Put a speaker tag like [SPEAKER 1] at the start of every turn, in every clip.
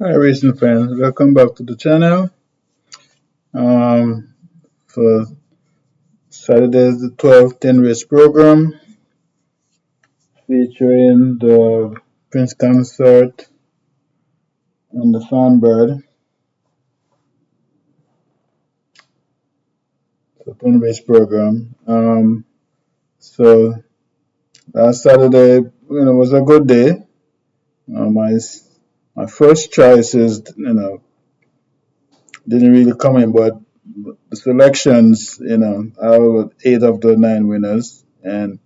[SPEAKER 1] Hi, racing fans. Welcome back to the channel. Um, for Saturday's the 12th 10 race program featuring the Prince Consort and the Fanbird. So 10 race program. So last Saturday, was a good day. My first choices, didn't really come in, but the selections, I was 8 of the 9 winners, and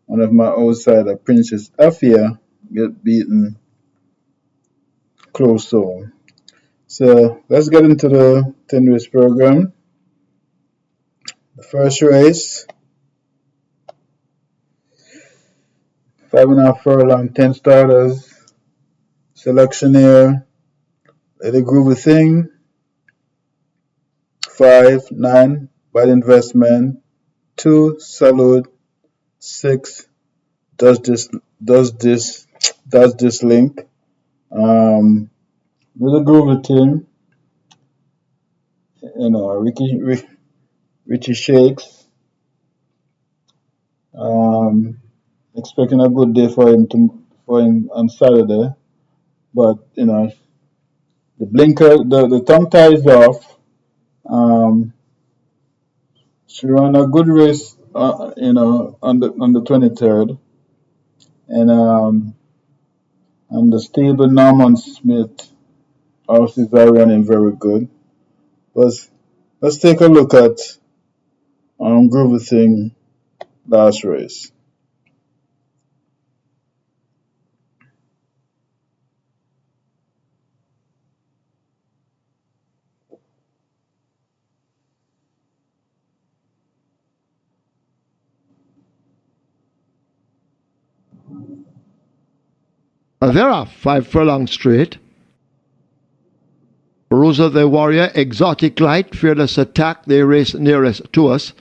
[SPEAKER 1] one of my outsider, Princess Afia, get beaten close home. So let's get into the 10 race program. The first race, 5.5 furlong, 10 starters, selectioneer, Let It Groove a Thing, 5, 9, Bad Investment, 2, Salute, 6, Does This, Does This, Does This Link, um, Little Groove a Thing, Richie Shakes, um, expecting a good day for him on Saturday, but the tongue tie is off. Um, she ran a good race, on the 23rd, and and the stable Norman Smith horses are running very good. Let's let's take a look at Groovy Thing last race.
[SPEAKER 2] There are 5 furlongs straight. Rosa the Warrior, Exotic Light, Fearless Attack, they race nearest to us.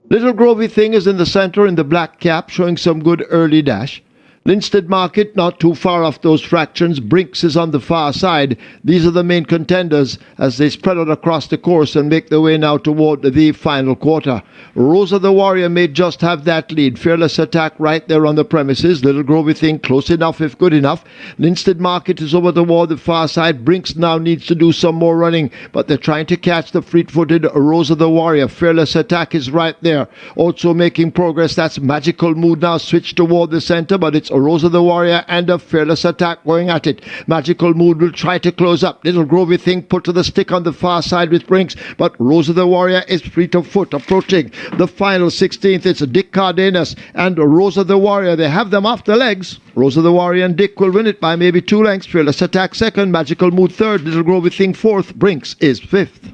[SPEAKER 2] Little Grovey Thing is in the center in the black cap, showing some good early dash. Linstead Market not too far off those fractions. Brinks is on the far side. These are the main contenders as they spread out across the course and make their way now toward the final quarter. Rosa the Warrior may just have that lead. Fearless Attack right there on the premises. Little Grovey Thing close enough if good enough. Linstead Market is over toward the far side. Brinks now needs to do some more running, but they're trying to catch the fleet-footed Rosa the Warrior. Fearless Attack is right there. Also making progress. That's Magical Mood now switched toward the center, but it's Rosa the Warrior and a Fearless Attack going at it. Magical Mood will try to close up. Little Grovey Thing put to the stick on the far side with Brinks, but Rosa the Warrior is fleet of foot approaching the final 16th. It's Dick Cardenas and Rosa the Warrior. They have them off the legs. Rosa the Warrior and Dick will win it by maybe 2 lengths. Fearless Attack second, Magical Mood third, Little Grovey Thing fourth, Brinks is fifth.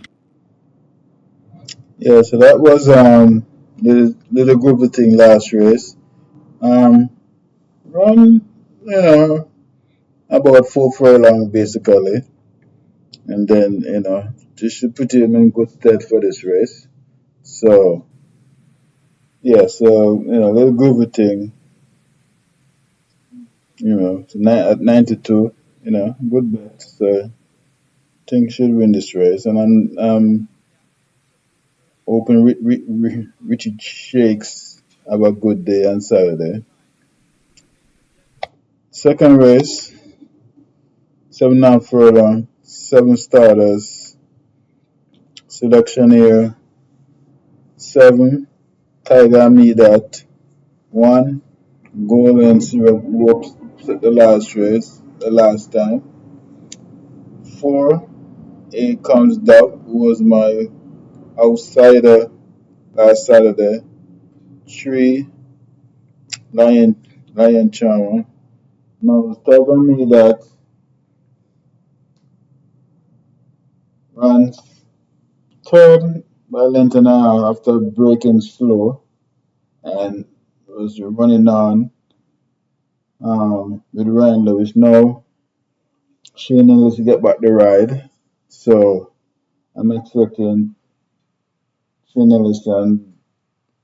[SPEAKER 1] Yeah, so that was little Groovy Thing last race. Um, Run, about 4 furlong basically, and then this should put him in good stead for this race. So yeah, so little Groovy Thing, at 92, good bet. So I think should win this race, and I'm hoping Richie Shakes have a good day on Saturday. Second race, 7.5 furlong, 7 starters, selection here, 7, Tiger Me That, 1, Golden Syrup Whoops the last race, the last time. 4, It Comes Dub, who was my outsider last Saturday. 3, Lion Lion Charmer. Now Tiger Me That runs third by length and a half after breaking slow and was running on with Ryan Lewis. Now Shane Ellis to get back the ride. So I'm expecting Shane Ellis and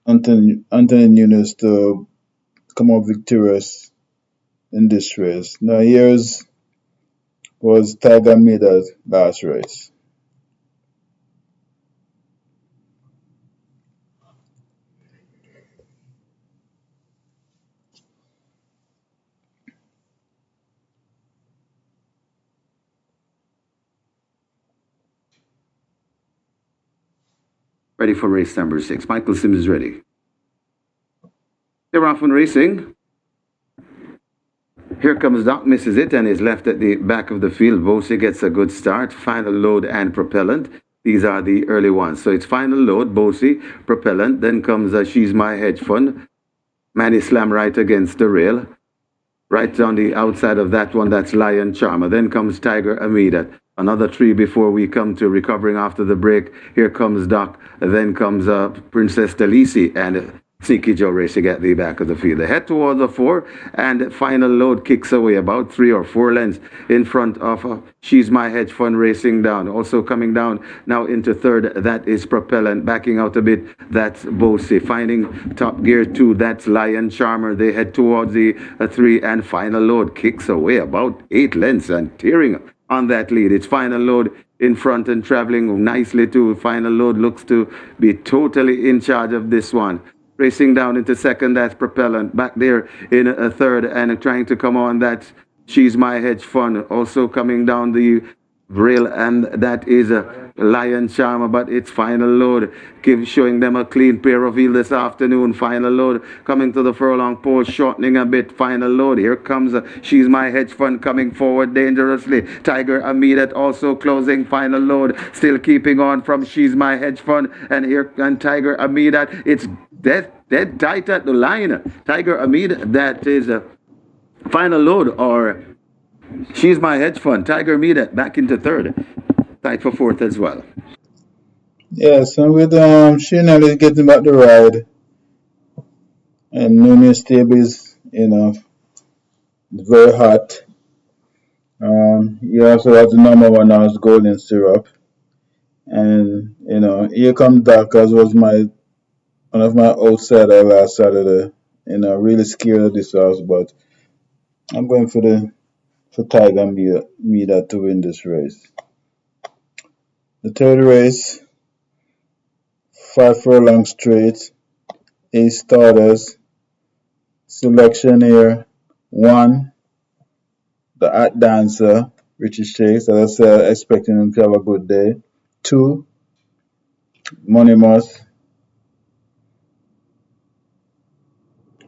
[SPEAKER 1] Anthony Nunes to come out victorious in this race. Now here's was Tiger Meader's last race.
[SPEAKER 3] Ready for race number 6. Michael Sims is ready. They're off and racing. Here comes Doc, misses it, and is left at the back of the field. Bosie gets a good start. Final load and propellant. These are the early ones. So it's final load, Bosie, propellant. Then comes She's My Hedge Fund. Manny Slam right against the rail. Right on the outside of that one, that's Lion Charmer. Then comes Tiger Amida. Another three before we come to recovering after the break. Here comes Doc. Then comes Princess Delisi and Sneaky Joe racing at the back of the field. They head towards the 4, and final load kicks away about 3 or 4 lengths in front of She's My Hedge Fund racing down. Also coming down now into third, that is Propellant. Backing out a bit, that's Bosie. Finding top gear 2, that's Lion Charmer. They head towards the 3, and final load kicks away about 8 lengths and tearing on that lead. It's final load in front and traveling nicely too. Final load looks to be totally in charge of this one. Racing down into second, that's Propellant. Back there in a third and trying to come on, that's She's My Hedge Fund. Also coming down the rail, and that is a Lion Charmer, but it's final load, showing them a clean pair of wheels this afternoon. Final load coming to the furlong pole, shortening a bit. Final load. Here comes She's My Hedge Fund coming forward dangerously. Tiger Amida also closing. Final load, still keeping on from She's My Hedge Fund, and here and Tiger Amida. It's dead tight at the line. Tiger Amida, that is a final load, or She's My Hedge Fund. Tiger Mead back into third. Tied for fourth as well.
[SPEAKER 1] Yes, and with Sheena is getting back the ride, and Nunu Stable is, very hot. He also has the number one now is Golden Syrup, and here comes Doc, as was one of my outsider last Saturday. Really scared of this horse, but I'm going for Tiger Meader to win this race. The third race, 5 furlong straight, 8 starters. Selection here, 1, the Art Dancer, Richie Shakes, as I said, expecting him to have a good day. 2, Money Moss.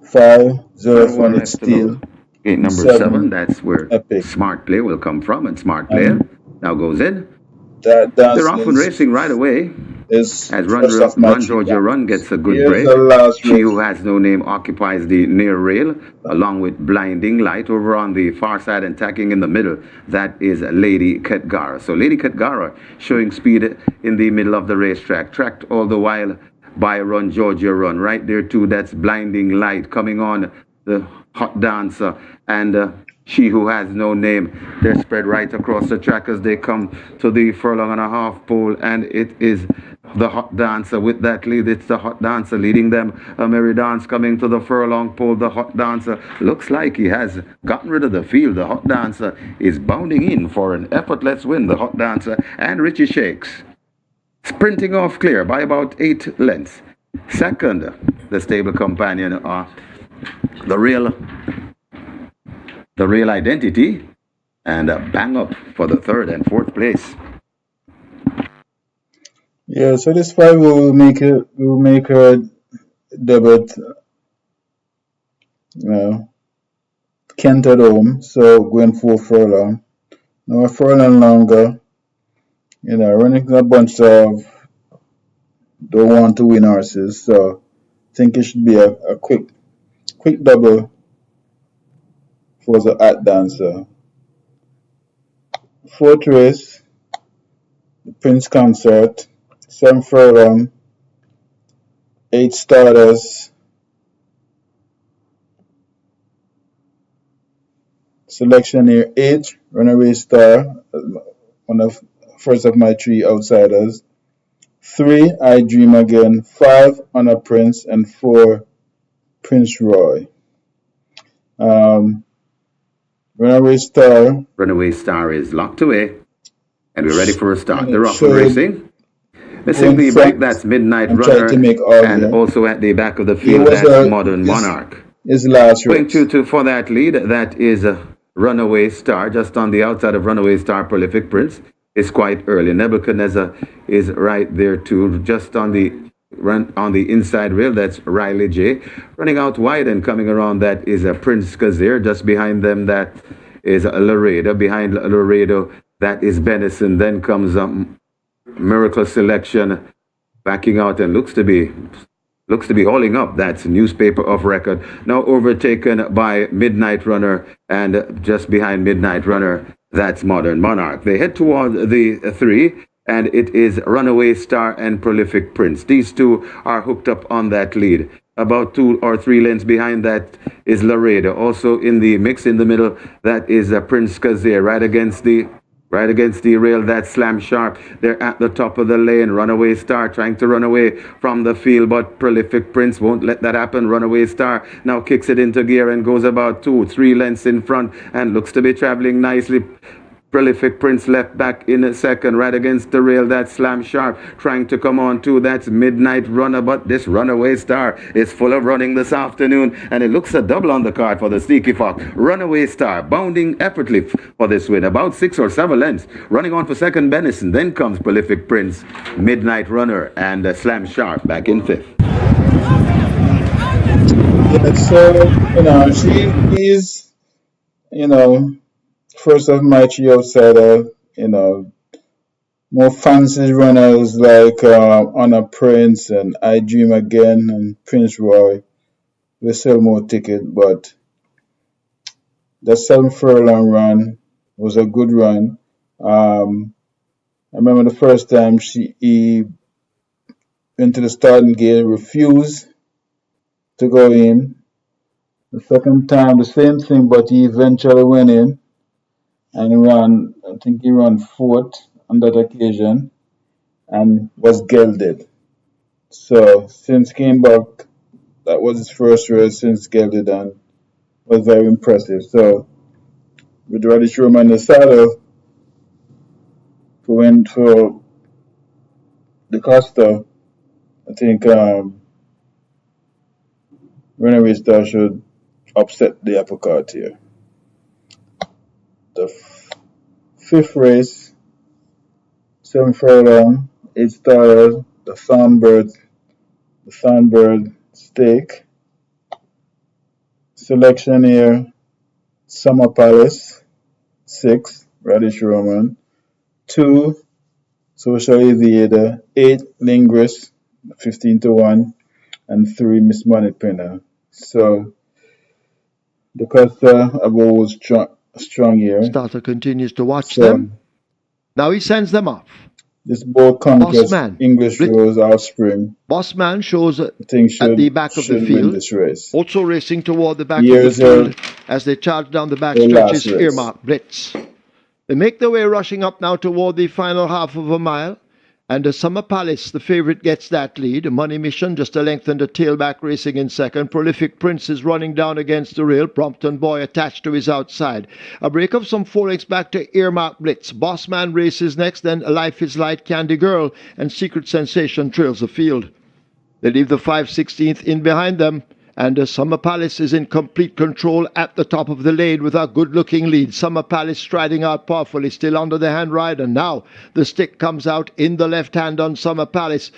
[SPEAKER 1] 5, Zero Phonic Steel.
[SPEAKER 3] Gate number 7, that's where
[SPEAKER 1] Epic.
[SPEAKER 3] Smart Play will come from, and Smart Play now goes in.
[SPEAKER 1] That
[SPEAKER 3] They're off and racing right away. As Run Georgia Run gets a good break. She Who Has No Name occupies the near rail, along with Blinding Light over on the far side, and tacking in the middle. That is Lady Katgara. So Lady Katgara showing speed in the middle of the racetrack, tracked all the while by Run Georgia Run. Right there too, that's Blinding Light coming on the Hot Dancer, and She Who Has No Name. They're spread right across the track as they come to the furlong and a half pole, and it is the Hot Dancer with that lead. It's the Hot Dancer leading them. Mary Dance coming to the furlong pole. The Hot Dancer looks like he has gotten rid of the field. The Hot Dancer is bounding in for an effortless win. The Hot Dancer and Richie Shakes sprinting off clear by about 8 lengths. Second, the stable companion are the real Identity, and bang up for the third and fourth place.
[SPEAKER 1] Yeah, so this fight will make her debut, Kent at home, so going 4 furlong. Now a furlong longer, running a bunch of don't want to win horses, so I think it should be a quick double for the Art Dancer. Fourth race, the Prince Consort, 7 furlong, 8 starters. Selection here, 8, Runaway Star, one of first of my 3 outsiders. 3, I Dream Again. 5, Honor Prince, and 4, Prince Roy. Runaway Star,
[SPEAKER 3] Runaway Star is locked away, and we're ready for a start. They're off and
[SPEAKER 1] should
[SPEAKER 3] racing.
[SPEAKER 1] go
[SPEAKER 3] Missing
[SPEAKER 1] in
[SPEAKER 3] the break,
[SPEAKER 1] front
[SPEAKER 3] that's Midnight
[SPEAKER 1] and try to
[SPEAKER 3] Runner,
[SPEAKER 1] make odds
[SPEAKER 3] and
[SPEAKER 1] here.
[SPEAKER 3] also at the back of the
[SPEAKER 1] He
[SPEAKER 3] field,
[SPEAKER 1] was
[SPEAKER 3] that's Modern
[SPEAKER 1] his
[SPEAKER 3] Monarch.
[SPEAKER 1] his last
[SPEAKER 3] Going
[SPEAKER 1] race.
[SPEAKER 3] for that lead, that is Runaway Star, just on the outside of Runaway Star, Prolific Prince. It's quite early. Nebuchadnezzar is right there too, just on the inside rail. That's Riley J. Running out wide and coming around, that is Prince Kazir. Just behind them, that is Laredo. Behind Laredo, that is Benison. Then comes Miracle Selection backing out and looks to be holding up. That's newspaper of record. Now overtaken by Midnight Runner, and just behind Midnight Runner, that's Modern Monarch. They head toward the three, and it is Runaway Star and Prolific Prince. These two are hooked up on that lead. About 2 or 3 lengths behind that is Laredo. Also in the mix in the middle, that is Prince Kazir, right against the rail. That Slam Sharp. They're at the top of the lane. Runaway Star trying to run away from the field, but Prolific Prince won't let that happen. Runaway Star now kicks it into gear and goes about 2, 3 lengths in front and looks to be traveling nicely. Prolific Prince left back in a second, right against the rail. That Slam Sharp trying to come on too. That's Midnight Runner, but this Runaway Star is full of running this afternoon, and it looks a double on the card for the Sneaky Fox. Runaway Star bounding effortlessly for this win, about 6 or 7 lengths. Running on for second, Benison. Then comes Prolific Prince, Midnight Runner, and Slam Sharp back in fifth.
[SPEAKER 1] Yeah, so she is you know first of my three outsider. More fancy runners like Honor Prince and I Dream Again and Prince Roy. They sell more tickets, but the 7 furlong run was a good run. I remember the first time he went to the starting gate, refused to go in. The second time, the same thing, but he eventually went in and ran. I think he ran fourth on that occasion and was gelded. So since came back, that was his first race since gelded and was very impressive. So with Radish Roman in the saddle, who went for the Costa, I think Runaway Star should upset the apple cart here. The fifth race, 7 furlong, 8 starters, the Songbird Stake. Selection here, Summer Palace, 6, Radish Roman, 2, Social Aviator, 8, Linguist, 15 to 1, and 3, Miss Money Pinner. So the Costa above was strong here.
[SPEAKER 2] Starter continues to watch
[SPEAKER 1] So
[SPEAKER 2] them. Now he sends them off.
[SPEAKER 1] this boat
[SPEAKER 2] Boss
[SPEAKER 1] conquers
[SPEAKER 2] Man.
[SPEAKER 1] English Rose Offspring.
[SPEAKER 2] Boss Man shows
[SPEAKER 1] I think
[SPEAKER 2] at the
[SPEAKER 1] should
[SPEAKER 2] back of the
[SPEAKER 1] should win
[SPEAKER 2] field,
[SPEAKER 1] this race.
[SPEAKER 2] also racing toward the back of the
[SPEAKER 1] Here's her
[SPEAKER 2] field as they charge down the back
[SPEAKER 1] her last
[SPEAKER 2] stretches,
[SPEAKER 1] race.
[SPEAKER 2] earmarked Blitz. They make their way rushing up now toward the final half of a mile, and the Summer Palace, the favourite, gets that lead. Money Mission just a length and a tailback racing in second. Prolific Prince is running down against the rail. Brompton Boy attached to his outside. A break of some 4 lengths back to Earmark Blitz. Boss Man races next, then Life is Light, Candy Girl, and Secret Sensation trails the field. They leave the 5/16th in behind them, and Summer Palace is in complete control at the top of the lane with a good-looking lead. Summer Palace striding out powerfully, still under the hand rider. Now the stick comes out in the left hand on Summer Palace.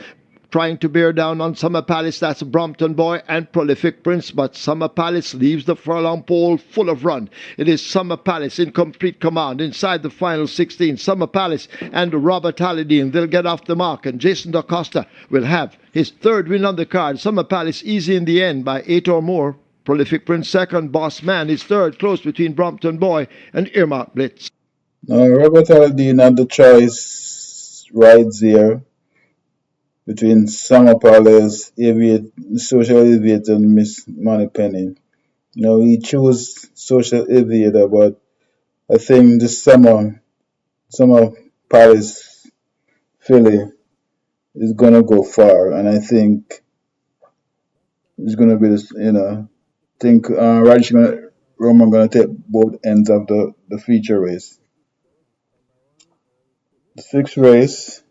[SPEAKER 2] Trying to bear down on Summer Palace, that's Brompton Boy and Prolific Prince, but Summer Palace leaves the furlong pole full of run. It is Summer Palace in complete command inside the final 16. Summer Palace and Robert Hallidine, they'll get off the mark, and Jason DaCosta will have his third win on the card. Summer Palace easy in the end by 8 or more. Prolific Prince second, Boss Man is third, close between Brompton Boy and Earmark Blitz.
[SPEAKER 1] Now Robert Aldine had the choice rides here between Summer Palace, Social Aviator, and Miss Moneypenny. He chose Social Aviator, but I think this Summer Palace filly is gonna go far, and I think it's gonna be this. I think Roman gonna take both ends of the feature race. The sixth race,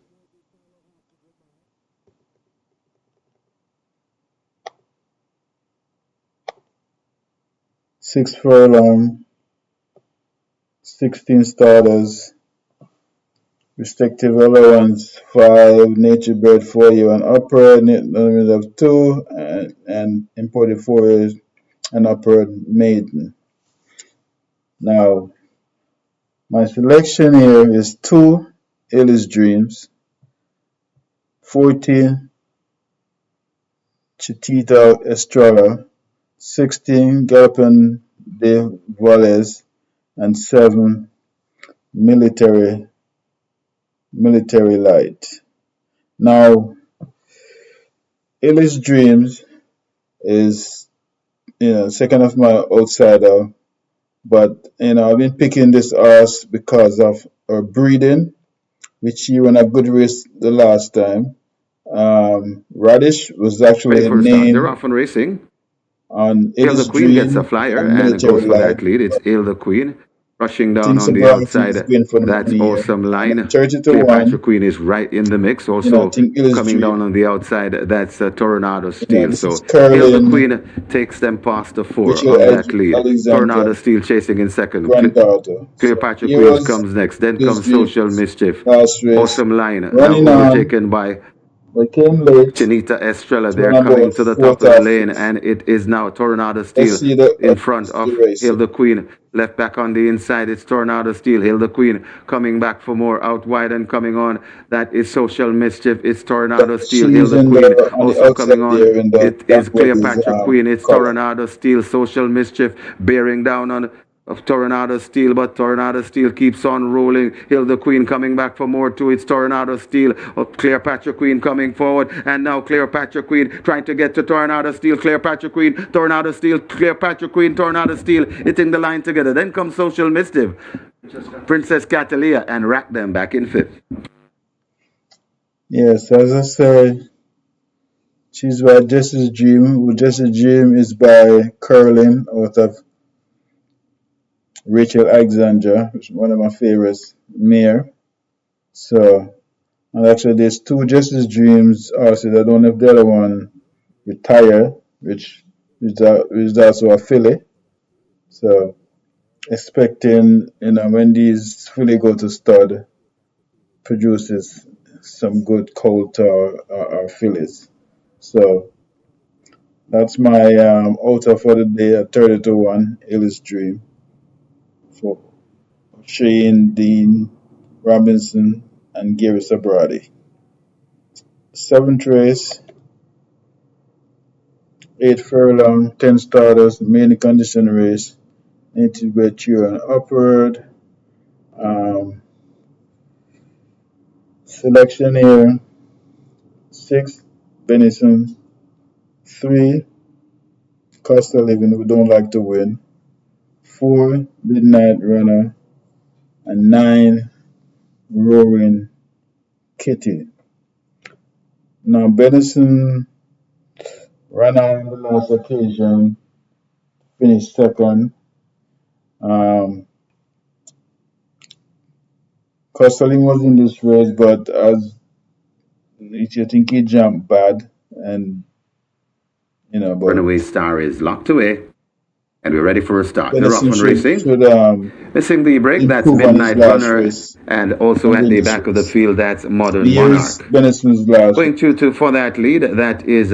[SPEAKER 1] 6 furlong, 16 starters, respective allowance 5, nature bred 4 year and upward, limit of 2, and imported 4 years and upward maiden. Now, my selection here is 2 Illis Dreams, 14 Chitita Estrella, 16 Galpin de Valles, and 7 Military Light. Now, Illis Dreams is second of my outsider, but I've been picking this horse because of her breeding, which she ran a good race the last time. Radish was
[SPEAKER 3] Ready
[SPEAKER 1] actually a
[SPEAKER 3] for a start. They're
[SPEAKER 1] name
[SPEAKER 3] off and racing.
[SPEAKER 1] on
[SPEAKER 3] Hail the
[SPEAKER 1] Illis
[SPEAKER 3] Queen gets a
[SPEAKER 1] Dream
[SPEAKER 3] flyer
[SPEAKER 1] and
[SPEAKER 3] and
[SPEAKER 1] Military
[SPEAKER 3] goes for
[SPEAKER 1] Light.
[SPEAKER 3] that lead. It's
[SPEAKER 1] But
[SPEAKER 3] Hail the Queen. Rushing down
[SPEAKER 1] things
[SPEAKER 3] on
[SPEAKER 1] are
[SPEAKER 3] the
[SPEAKER 1] going things
[SPEAKER 3] outside.
[SPEAKER 1] going for the
[SPEAKER 3] That's
[SPEAKER 1] money here.
[SPEAKER 3] awesome
[SPEAKER 1] And at
[SPEAKER 3] line.
[SPEAKER 1] 30 to
[SPEAKER 3] Cleopatra
[SPEAKER 1] 1,
[SPEAKER 3] Queen is right in the mix.
[SPEAKER 1] I
[SPEAKER 3] Also
[SPEAKER 1] think Illis
[SPEAKER 3] coming down
[SPEAKER 1] Dream.
[SPEAKER 3] on the outside, that's Tornado Steel.
[SPEAKER 1] This is
[SPEAKER 3] So Hail the
[SPEAKER 1] Curlin,
[SPEAKER 3] Queen takes them past the 4
[SPEAKER 1] Rachel
[SPEAKER 3] on that lead.
[SPEAKER 1] Alexander,
[SPEAKER 3] Tornado Steel chasing in second.
[SPEAKER 1] granddaughter. So
[SPEAKER 3] Cleopatra
[SPEAKER 1] here
[SPEAKER 3] Queens
[SPEAKER 1] was
[SPEAKER 3] comes next. Then
[SPEAKER 1] Illis
[SPEAKER 3] comes Social
[SPEAKER 1] Dream's
[SPEAKER 3] Mischief.
[SPEAKER 1] last race.
[SPEAKER 3] Awesome line. Now
[SPEAKER 1] Running on,
[SPEAKER 3] overtaken by
[SPEAKER 1] but came late
[SPEAKER 3] Chinita Estrella.
[SPEAKER 1] to
[SPEAKER 3] They're
[SPEAKER 1] run
[SPEAKER 3] coming
[SPEAKER 1] about
[SPEAKER 3] to the top
[SPEAKER 1] fourth
[SPEAKER 3] of the
[SPEAKER 1] or
[SPEAKER 3] lane,
[SPEAKER 1] fifth.
[SPEAKER 3] and it is now Tornado
[SPEAKER 1] Let's
[SPEAKER 3] Steel
[SPEAKER 1] see
[SPEAKER 3] in front of
[SPEAKER 1] the
[SPEAKER 3] Hail the
[SPEAKER 1] racing.
[SPEAKER 3] Queen. Left back on the inside, it's Tornado Steel. Hail the Queen coming back for more. Out wide and coming on. That is Social Mischief. It's Tornado Steel. Hail
[SPEAKER 1] She's
[SPEAKER 3] the
[SPEAKER 1] in
[SPEAKER 3] Queen
[SPEAKER 1] on the
[SPEAKER 3] also coming
[SPEAKER 1] outside
[SPEAKER 3] on.
[SPEAKER 1] there in the
[SPEAKER 3] It
[SPEAKER 1] black
[SPEAKER 3] is
[SPEAKER 1] with his
[SPEAKER 3] Cleopatra Queen. It's
[SPEAKER 1] color.
[SPEAKER 3] Tornado Steel. Social Mischief bearing down on of Tornado Steel, but Tornado Steel keeps on rolling. Hilda Queen coming back for more too. It's Tornado Steel. Cleopatra Queen coming forward, and now Cleopatra Queen trying to get to Tornado Steel. Cleopatra Queen, Tornado Steel, Cleopatra Queen, Tornado Steel, hitting the line together. Then comes Social Mischief, Princess Catalia, and rack them back in fifth.
[SPEAKER 1] Yes, as I said, she's by Jesse's Dream. Jesse's Dream is by Curlin out of Rachel Alexandra, which is one of my favorites, Mayor. So, and actually, there's 2 Jesse's Dreams horses. I don't know if the other one retired, which is also a filly. So, expecting, when these filly go to stud, produces some good colt or fillies. So, that's my outer for the day at 30 to 1, Illis Dream for Shane, Dean, Robinson, and Gary Sabrati. Seventh race, 8 furlong, 10 starters, main condition race, native bred and upward. Um, Selection here, 6 Benison, 3 Costa Living, who don't like to win, 4 Midnight Runner, and 9 Roaring Kitty. Now, Benison ran on the last occasion, finished second. Um, Costelling was in this race, but as you think he jumped bad, and but
[SPEAKER 3] Runaway Star is locked away, and we're ready for a start. They're off
[SPEAKER 1] Benison
[SPEAKER 3] and
[SPEAKER 1] should
[SPEAKER 3] racing.
[SPEAKER 1] should
[SPEAKER 3] Missing the break, that's
[SPEAKER 1] improve on his
[SPEAKER 3] Midnight
[SPEAKER 1] last
[SPEAKER 3] Runner,
[SPEAKER 1] race
[SPEAKER 3] and also
[SPEAKER 1] and
[SPEAKER 3] at
[SPEAKER 1] win
[SPEAKER 3] the
[SPEAKER 1] this
[SPEAKER 3] back of the
[SPEAKER 1] race.
[SPEAKER 3] field, that's
[SPEAKER 1] So
[SPEAKER 3] Modern
[SPEAKER 1] here's
[SPEAKER 3] Monarch.
[SPEAKER 1] Benison's last
[SPEAKER 3] Going to for that lead, that is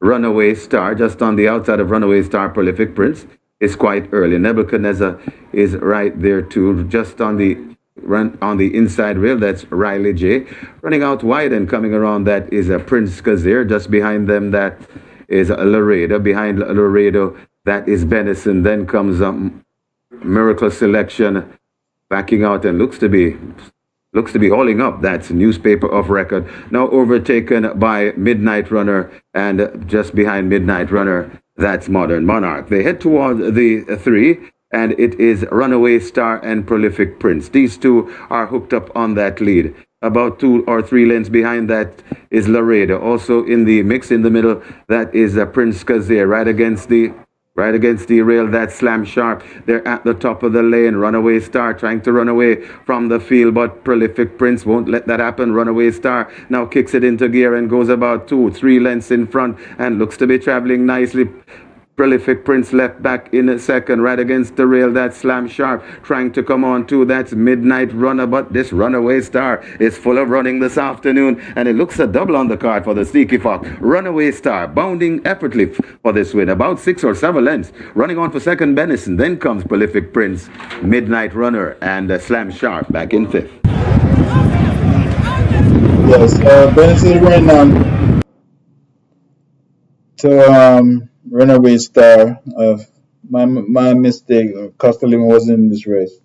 [SPEAKER 3] Runaway Star, just on the outside of Runaway Star, Prolific Prince. It's quite early. Nebuchadnezzar is right there too, just on the run on the inside rail. That's Riley J. Running out wide and coming around, that is Prince Kazir. Just behind them, that is Laredo. Behind Laredo, that is Benison. Then comes Miracle Selection backing out and looks to be hauling up. That's newspaper of record. Now overtaken by Midnight Runner, and just behind Midnight Runner, that's Modern Monarch. They head towards the 3, and it is Runaway Star and Prolific Prince. These 2 are hooked up on that lead. About 2 or 3 lengths behind that is Laredo. Also in the mix in the middle, that is Prince Kazir, right against the right against the rail. That slam sharp. They're at the top of the lane. Runaway Star trying to run away from the field, but Prolific Prince won't let that happen. Runaway Star now kicks it into gear and goes about 2-3 lengths in front and looks to be traveling nicely. Prolific Prince left back in a second, right against the rail. That slam sharp trying to come on too. That's Midnight Runner, but this Runaway Star is full of running this afternoon, and it looks a double on the card for the Sneaky Fox. Runaway Star bounding effortlessly for this win, about 6 or 7 lengths. Running on for second, Benison. Then comes Prolific Prince, Midnight Runner, and Slam Sharp back in fifth.
[SPEAKER 1] Yes, Benson ran to Runaway Star. My mistake. Costello was in this race,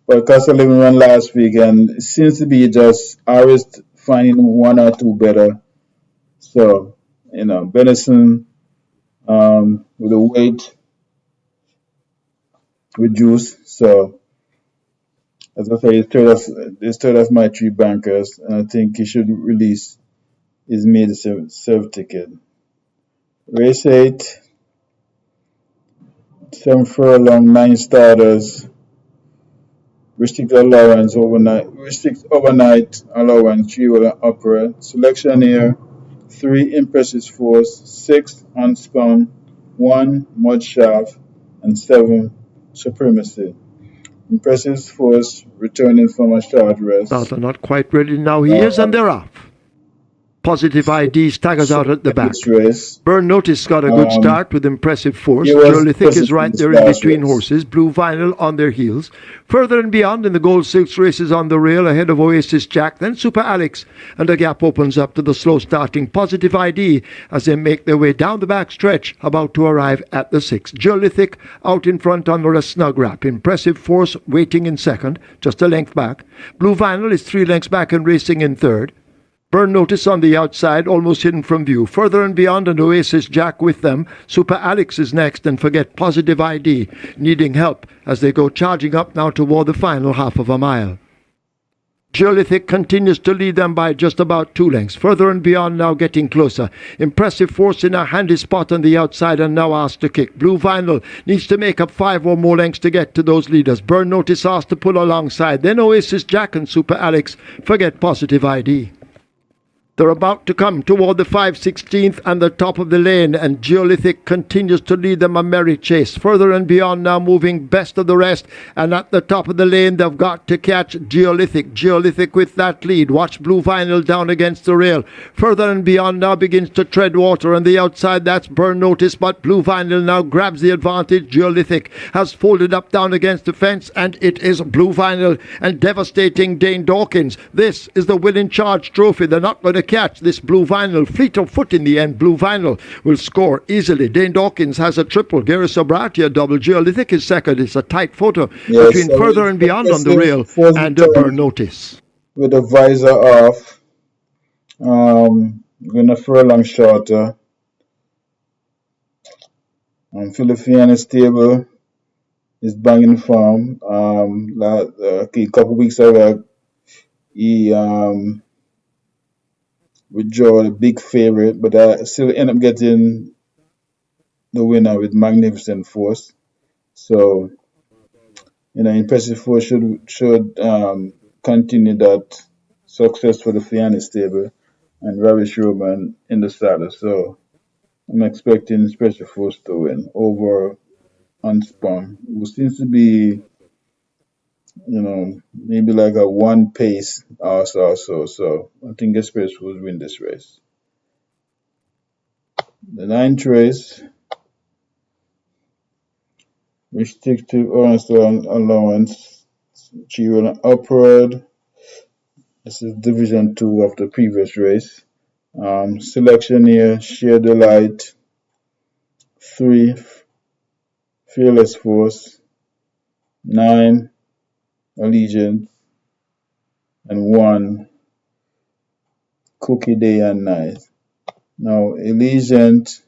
[SPEAKER 1] but Costello ran last week and it seems to be just always finding one or two better. So Benson with the weight reduced. So as I say, he's third of my three bankers, and I think he should release his made serve ticket. Race 8, 7 furlong, 9 starters, restrict overnight allowance, 3 will operate. Selection here, 3 impressive force, 6 unspun, 1 mud shaft, and 7 supremacy. Impressive force returning from a short rest.
[SPEAKER 2] They're not quite ready now. He is, and
[SPEAKER 1] Um,
[SPEAKER 2] they're off. Positive ID staggers out at the
[SPEAKER 1] in this
[SPEAKER 2] back.
[SPEAKER 1] race,
[SPEAKER 2] Burn Notice got a good start with impressive force.
[SPEAKER 1] he was
[SPEAKER 2] Jolithic is
[SPEAKER 1] present in
[SPEAKER 2] right
[SPEAKER 1] this
[SPEAKER 2] there in
[SPEAKER 1] last
[SPEAKER 2] between
[SPEAKER 1] race.
[SPEAKER 2] horses. Blue Vinyl on their heels. Further and beyond in the Gold Silks races on the rail ahead of Oasis Jack. Then Super Alex. And the gap opens up to the slow starting Positive ID as they make their way down the back stretch, about to arrive at the 6. Jolithic out in front under a snug wrap. Impressive force waiting in second, just a length back. Blue Vinyl is 3 lengths back and racing in third. Burn Notice on the outside, almost hidden from view. Further and beyond, an Oasis Jack with them. Super Alex is next, and Forget Positive ID, needing help as they go charging up now toward the final half of a mile. Jolithic continues to lead them by just about 2 lengths. Further and beyond now getting closer. Impressive force in a handy spot on the outside and now asked to kick. Blue Vinyl needs to make up 5 or more lengths to get to those leaders. Burn Notice asked to pull alongside. Then Oasis Jack and Super Alex. Forget Positive ID. They're about to come toward the 5/16th and the top of the lane, and Geolithic continues to lead them a merry chase. Further and beyond now moving best of the rest, and at the top of the lane they've got to catch Geolithic. Geolithic with that lead. Watch Blue Vinyl down against the rail. Further and beyond now begins to tread water on the outside. That's Burn Notice, but Blue Vinyl now grabs the advantage. Geolithic has folded up down against the fence, and it is Blue Vinyl and devastating Dane Dawkins. This is the Will in Charge trophy. They're not going to catch this Blue Vinyl. Fleet of foot in the end. Blue Vinyl will score easily. Dane Dawkins has a triple. Gary Sobrati a double. Geolithic is second. It's a tight photo between
[SPEAKER 1] So
[SPEAKER 2] Further and Beyond on the rail and Burn Notice.
[SPEAKER 1] with the visor off, going a furlong shorter. Philippine stable is banging form. A couple weeks ago, he withdraw the big favorite, but I still end up getting the winner with magnificent force. So, impressive force should continue that success for the Fianna stable and Ravish Roman in the saddle. So I'm expecting Special Force to win over Unspun, who seems to be, maybe like a one pace also. So I think Special Force win this race. The ninth race, restrictive allowance, Children upward. This is Division 2 of the previous race. Selection here, Share the Light, 3, Fearless Force, 9, Allegiant, and 1, Cookie Day and Night. Now, Allegiant,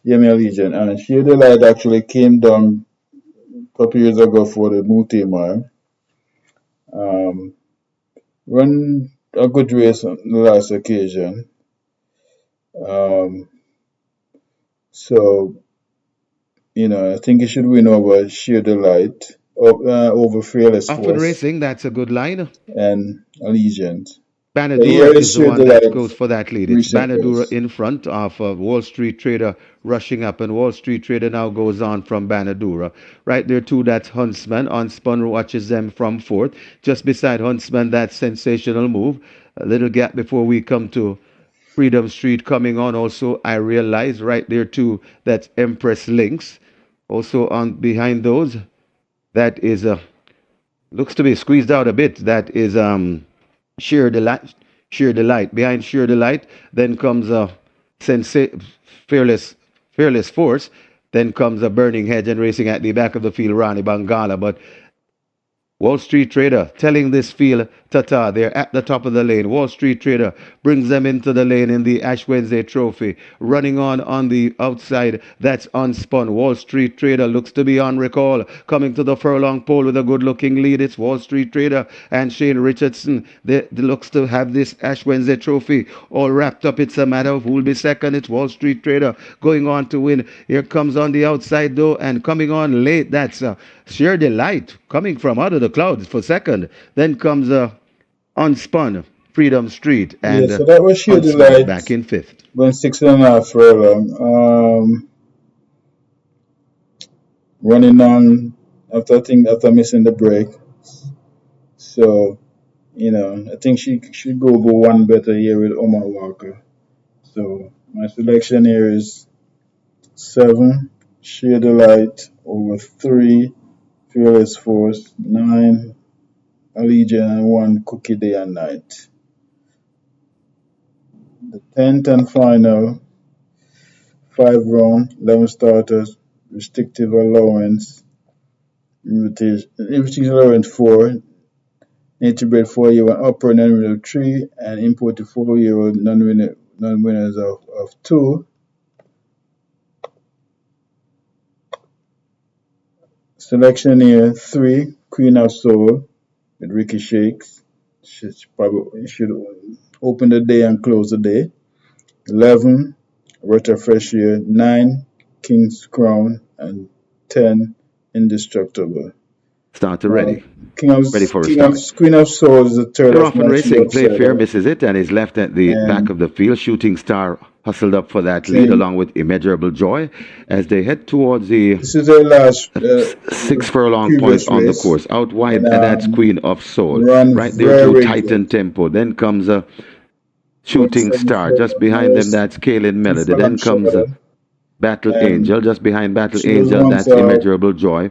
[SPEAKER 1] Allegiant, and Share the Light actually came down a couple years ago for the Mute Mile. Run a good race on the last occasion. So I think he should win over Sheer Delight, over Fearless
[SPEAKER 4] Often
[SPEAKER 1] Force
[SPEAKER 4] Racing, that's a good line.
[SPEAKER 1] and Allegiant. But here
[SPEAKER 4] Banadura
[SPEAKER 1] is
[SPEAKER 4] is the
[SPEAKER 1] Sheer
[SPEAKER 4] one that
[SPEAKER 1] Delight
[SPEAKER 4] goes for that lead. It's
[SPEAKER 1] recent
[SPEAKER 4] Banadura
[SPEAKER 1] race.
[SPEAKER 4] in front of Wall Street Trader rushing up, and Wall Street Trader now goes on from Banadura. Right there, too, that's Huntsman. Huntsman watches them from fourth. Just beside Huntsman, that sensational move. A little gap before we come to Freedom Street coming on. Also, I realize right there, too, that's Empress Links. Also on behind those, that is looks to be squeezed out a bit. That is sheer delight, sheer delight. Behind sheer delight, then comes a fearless, fearless force. Then comes a burning hedge and racing at the back of the field, Rani Bangala. But Wall Street Trader telling this field, Tata, they're at the top of the lane. Wall Street Trader brings them into the lane in the Ash Wednesday Trophy. Running on the outside, that's unspun. Wall Street Trader looks to be on recall. Coming to the furlong pole with a good looking lead. It's Wall Street Trader and Shane Richardson. They looks to have this Ash Wednesday Trophy all wrapped up. It's a matter of who will be second. It's Wall Street Trader going on to win. Here comes on the outside though, and coming on late, that's Sheer Delight coming from out of the clouds for second. Then comes Unspun, Freedom Street,
[SPEAKER 1] Yeah,
[SPEAKER 4] and
[SPEAKER 1] so that was Sheer
[SPEAKER 4] Huntsman
[SPEAKER 1] Delight,
[SPEAKER 4] back in fifth.
[SPEAKER 1] went 6.5 furlong. Running on after missing the break. So, I think she should go one better here with Omar Walker. So my selection here is 7, Sheer Delight, over 3, Fearless Force, 9, Allegiant, and 1, Cookie Day and Night. The 10th and final, 5 round, 11 starters, restrictive allowance, invitation allowance 4, nature bred 4-year one upper non-winner of 3, and imported 4-year-old non-winners of 2. Selection here 3, Queen of Soul with Ricky Shakes. Should open the day and close the day. 11, Rota Fresh Year. 9, King's Crown. And 10, Indestructible.
[SPEAKER 3] Starter
[SPEAKER 1] Now,
[SPEAKER 3] ready. Ready for a start.
[SPEAKER 1] Queen of Soul is the third
[SPEAKER 3] They're
[SPEAKER 1] of
[SPEAKER 3] off
[SPEAKER 1] my
[SPEAKER 3] and
[SPEAKER 1] three
[SPEAKER 3] racing. Playfair
[SPEAKER 1] outsider.
[SPEAKER 3] misses it and is left at the back
[SPEAKER 1] And
[SPEAKER 3] of the field. Shooting Star hustled up for that lead
[SPEAKER 1] King,
[SPEAKER 3] along with Immeasurable Joy as they head towards the
[SPEAKER 1] this is their last
[SPEAKER 3] six furlong point
[SPEAKER 1] previous
[SPEAKER 3] on the
[SPEAKER 1] race.
[SPEAKER 3] course. Out
[SPEAKER 1] And
[SPEAKER 3] wide, that's Queen of Soul.
[SPEAKER 1] run
[SPEAKER 3] Right there to
[SPEAKER 1] very
[SPEAKER 3] Titan
[SPEAKER 1] good.
[SPEAKER 3] Tempo. Then comes a
[SPEAKER 1] Going
[SPEAKER 3] Shooting
[SPEAKER 1] 7
[SPEAKER 3] Star. Just
[SPEAKER 1] furlong.
[SPEAKER 3] behind
[SPEAKER 1] Now
[SPEAKER 3] them,
[SPEAKER 1] it's
[SPEAKER 3] that's Kaylin
[SPEAKER 1] 2
[SPEAKER 3] Melody.
[SPEAKER 1] furlong
[SPEAKER 3] Then comes
[SPEAKER 1] shorter.
[SPEAKER 3] Battle
[SPEAKER 1] And
[SPEAKER 3] Angel. Just behind Battle
[SPEAKER 1] she was
[SPEAKER 3] Angel,
[SPEAKER 1] once
[SPEAKER 3] that's
[SPEAKER 1] a
[SPEAKER 3] Immeasurable Joy.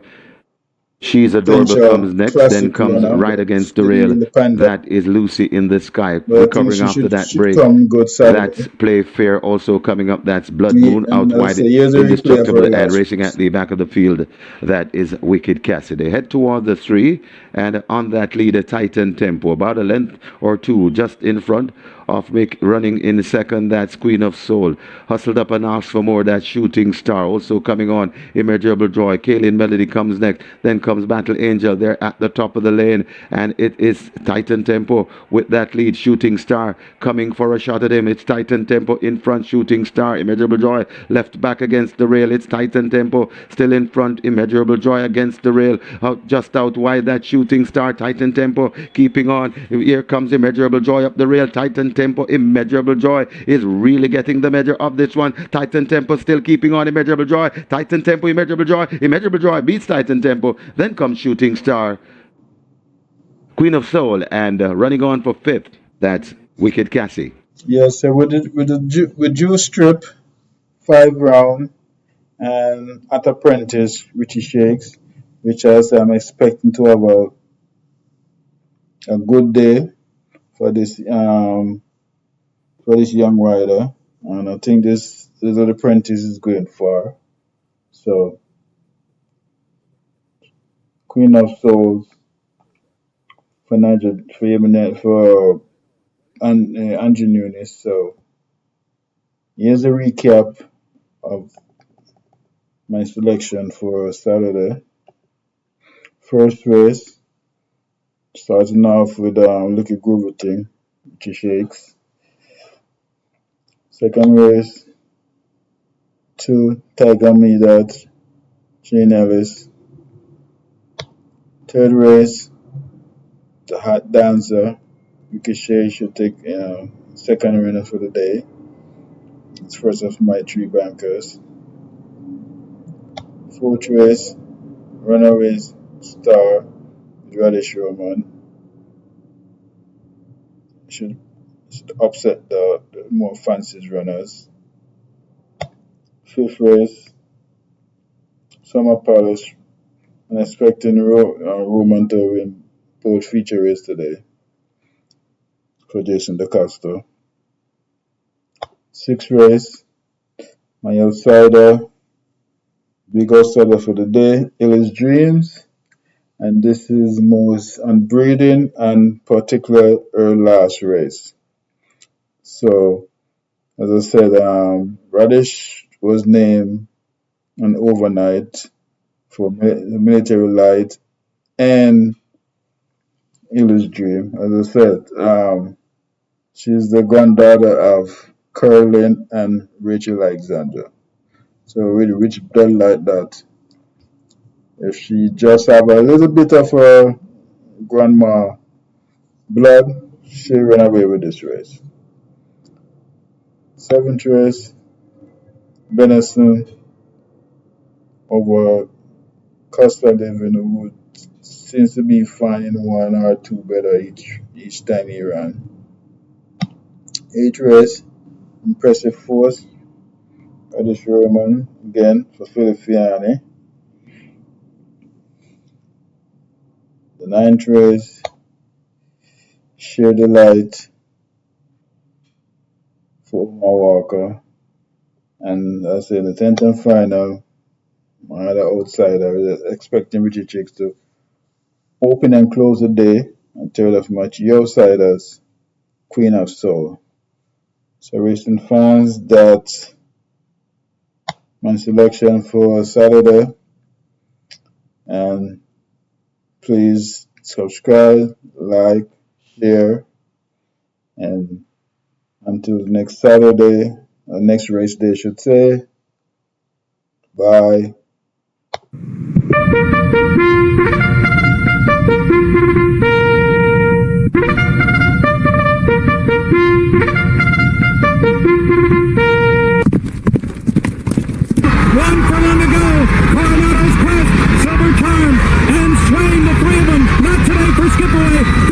[SPEAKER 3] She's Adorable
[SPEAKER 1] potential
[SPEAKER 3] comes next, then
[SPEAKER 1] classic
[SPEAKER 3] comes
[SPEAKER 1] runner,
[SPEAKER 3] right
[SPEAKER 1] but
[SPEAKER 3] against the
[SPEAKER 1] didn't
[SPEAKER 3] rail.
[SPEAKER 1] really pan out.
[SPEAKER 3] That is Lucy in the Sky,
[SPEAKER 1] But I think
[SPEAKER 3] recovering
[SPEAKER 1] she
[SPEAKER 3] after
[SPEAKER 1] should
[SPEAKER 3] that
[SPEAKER 1] should
[SPEAKER 3] break.
[SPEAKER 1] come good
[SPEAKER 3] That's
[SPEAKER 1] Saturday.
[SPEAKER 3] Play Fair also coming up. That's Blood Moon
[SPEAKER 1] And
[SPEAKER 3] out
[SPEAKER 1] as I
[SPEAKER 3] wide,
[SPEAKER 1] say, here's a replay of her
[SPEAKER 3] Indestructible, and
[SPEAKER 1] last
[SPEAKER 3] racing
[SPEAKER 1] race.
[SPEAKER 3] at the back of the field. That is Wicked Cassidy. Head toward the 3, and on that lead, a Titan Tempo, about a length or two just in front of running in second. That's Queen of Soul. Hustled up and asked for more. That Shooting Star also coming on. Immeasurable Joy. Kaylin Melody comes next. Then comes Battle Angel. They're at the top of the lane, and it is Titan Tempo with that lead. Shooting Star coming for a shot at him. It's Titan Tempo in front. Shooting Star. Immeasurable Joy left back against the rail. It's Titan Tempo still in front. Immeasurable Joy against the rail. Just out wide. That Shooting Star. Titan Tempo keeping on. Here comes Immeasurable Joy up the rail. Titan Tempo. Immeasurable Joy is really getting the measure of this one. Titan Tempo still keeping on. Immeasurable Joy. Titan Tempo. Immeasurable Joy. Immeasurable Joy beats Titan Tempo. Then comes Shooting Star. Queen of Soul, and running on for fifth. That's Wicked Cassie.
[SPEAKER 1] Yes, so with Jew Strip, 5 round, and at Apprentice, Richie Shakes, which I'm expecting to have a good day for this young rider. And I think this other apprentice is going far. So Queen of Souls for Niger for Andrew Nunes. So here's a recap of my selection for Saturday. First race, starting off with Lucky Groover Thing, which shakes. Second race, 2 Tiger Me That, Shane Ellis. Third race, the hot dancer. Ricochet should take second winner for the day. It's first of my three bankers. Fourth race, Runaways Star, Radish Roman. Should, should upset the more fancy runners. Fifth race, Summer Palace. I'm expecting Roman to win both feature race today for Jason DeCosta. Sixth race, my outsider, big outsider for the day, Illy's Dreams. And this is most on breeding and particular her last race. So, as I said, Radish was named an overnight for military light and Illy's Dream. As I said, she's the granddaughter of Caroline and Rachel Alexander. So with rich blood like that, if she just have a little bit of a grandma blood, she ran away with this race. Seventh race, Benison over Costa Devin, who seems to be finding one or two better each time he ran. Eighth race, Impressive Force, Radish Roman again for Filifiani. The ninth race, Share the Light for Omar Walker. And I say in the 10th and final, my other outsider, expecting Richie Chicks to open and close the day. And third of match, your outsiders, Queen of Soul. So racing fans, that's my selection for Saturday. And please subscribe, like, share, and until next Saturday, or next race day, I should say. Bye.
[SPEAKER 5] One furlong to go. Coronado's Quest, Silver Charm, and Swain, the three of them. Not today for Skipaway.